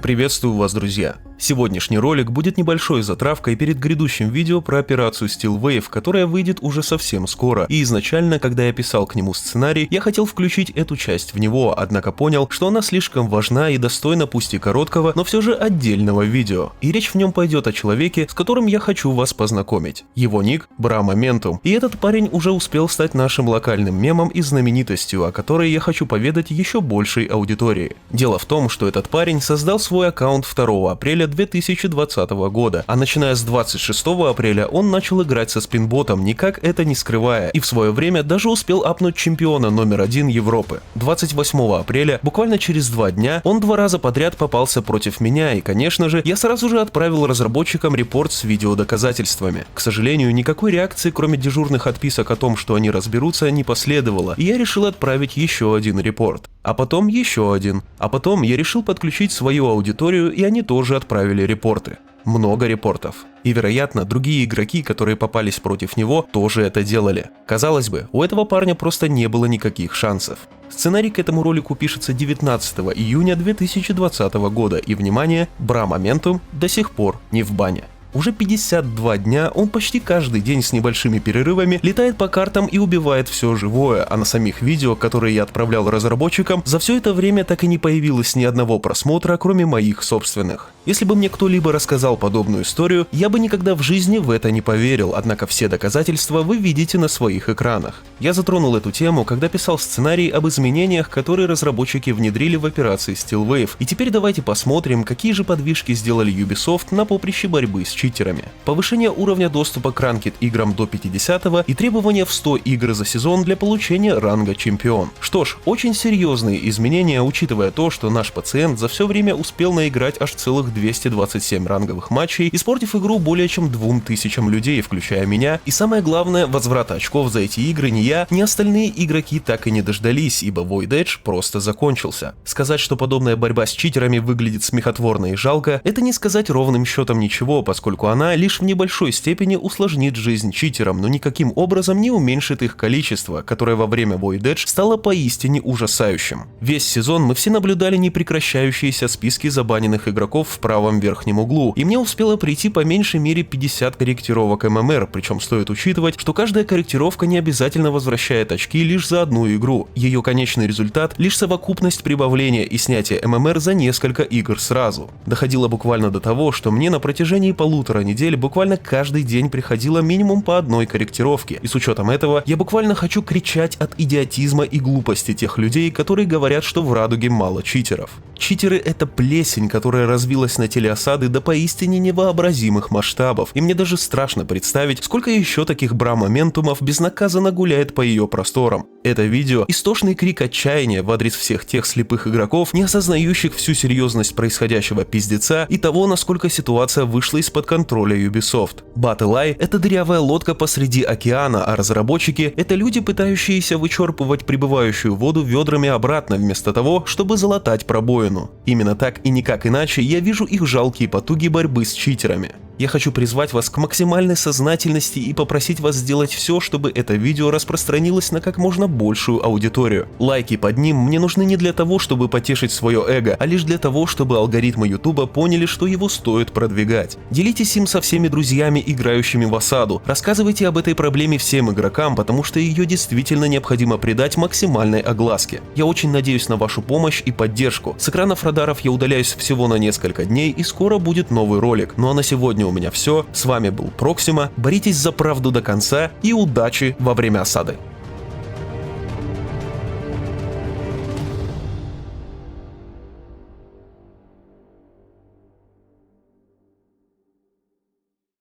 Приветствую вас, друзья! Сегодняшний ролик будет небольшой затравкой перед грядущим видео про операцию Steel Wave, которая выйдет уже совсем скоро, и изначально, когда я писал к нему сценарий, я хотел включить эту часть в него, однако понял, что она слишком важна и достойна пусть и короткого, но все же отдельного видео, и речь в нем пойдет о человеке, с которым я хочу вас познакомить. Его ник – Бра-Моментум, и этот парень уже успел стать нашим локальным мемом и знаменитостью, о которой я хочу поведать еще большей аудитории. Дело в том, что этот парень создал свой аккаунт 2 апреля 2020 года, а начиная с 26 апреля он начал играть со спинботом, никак это не скрывая, и в свое время даже успел апнуть чемпиона номер 1 Европы. 28 апреля, буквально через 2 дня, он 2 раза подряд попался против меня, и, конечно же, я сразу же отправил разработчикам репорт с видеодоказательствами. К сожалению, никакой реакции, кроме дежурных отписок о том, что они разберутся, не последовало, и я решил отправить еще один репорт. А потом еще один. А потом я решил подключить свою аудиторию, и они тоже отправили репорты. Много репортов. И, вероятно, другие игроки, которые попались против него, тоже это делали. Казалось бы, у этого парня просто не было никаких шансов. Сценарий к этому ролику пишется 19 июня 2020 года, и, внимание, Бра-Моментум до сих пор не в бане. Уже 52 дня он почти каждый день с небольшими перерывами летает по картам и убивает все живое, а на самих видео, которые я отправлял разработчикам, за все это время так и не появилось ни одного просмотра, кроме моих собственных. Если бы мне кто-либо рассказал подобную историю, я бы никогда в жизни в это не поверил, однако все доказательства вы видите на своих экранах. Я затронул эту тему, когда писал сценарий об изменениях, которые разработчики внедрили в операции Steel Wave, и теперь давайте посмотрим, какие же подвижки сделали Ubisoft на поприще борьбы с читерами. Повышение уровня доступа к ранкед играм до 50-го и требования в 100 игр за сезон для получения ранга чемпион. Что ж, очень серьезные изменения, учитывая то, что наш пациент за все время успел наиграть аж целых 227 ранговых матчей, испортив игру более чем 2000 людей, включая меня, и самое главное, возврата очков за эти игры ни я, ни остальные игроки так и не дождались, ибо Void Edge просто закончился. Сказать, что подобная борьба с читерами выглядит смехотворно и жалко, это не сказать ровным счетом ничего, поскольку она лишь в небольшой степени усложнит жизнь читерам, но никаким образом не уменьшит их количество, которое во время Void Edge стало поистине ужасающим. Весь сезон мы все наблюдали непрекращающиеся списки забаненных игроков в правом верхнем углу, и мне успело прийти по меньшей мере 50 корректировок ММР, причем стоит учитывать, что каждая корректировка не обязательно возвращает очки лишь за одну игру, ее конечный результат — лишь совокупность прибавления и снятия ММР за несколько игр сразу. Доходило буквально до того, что мне на протяжении полутора недель буквально каждый день приходило минимум по одной корректировке, и с учетом этого я буквально хочу кричать от идиотизма и глупости тех людей, которые говорят, что в радуге мало читеров. Читеры — это плесень, которая развилась на теле осады до поистине невообразимых масштабов, и мне даже страшно представить, сколько еще таких Бра-Моментумов безнаказанно гуляет по ее просторам. Это видео — истошный крик отчаяния в адрес всех тех слепых игроков, не осознающих всю серьезность происходящего пиздеца и того, насколько ситуация вышла из-под контроля Ubisoft. Battle.ai — это дырявая лодка посреди океана, а разработчики — это люди, пытающиеся вычерпывать прибывающую воду ведрами обратно, вместо того, чтобы залатать пробоину. Именно так и никак иначе я вижу их жалкие потуги борьбы с читерами. Я хочу призвать вас к максимальной сознательности и попросить вас сделать все, чтобы это видео распространилось на как можно большую аудиторию. Лайки под ним мне нужны не для того, чтобы потешить свое эго, а лишь для того, чтобы алгоритмы YouTube поняли, что его стоит продвигать. Делитесь им со всеми друзьями, играющими в осаду. Рассказывайте об этой проблеме всем игрокам, потому что ее действительно необходимо придать максимальной огласке. Я очень надеюсь на вашу помощь и поддержку. С экранов радаров я удаляюсь всего на несколько дней, и скоро будет новый ролик. Ну а на сегодня у меня все. С вами был Проксима. Боритесь за правду до конца и удачи во время осады.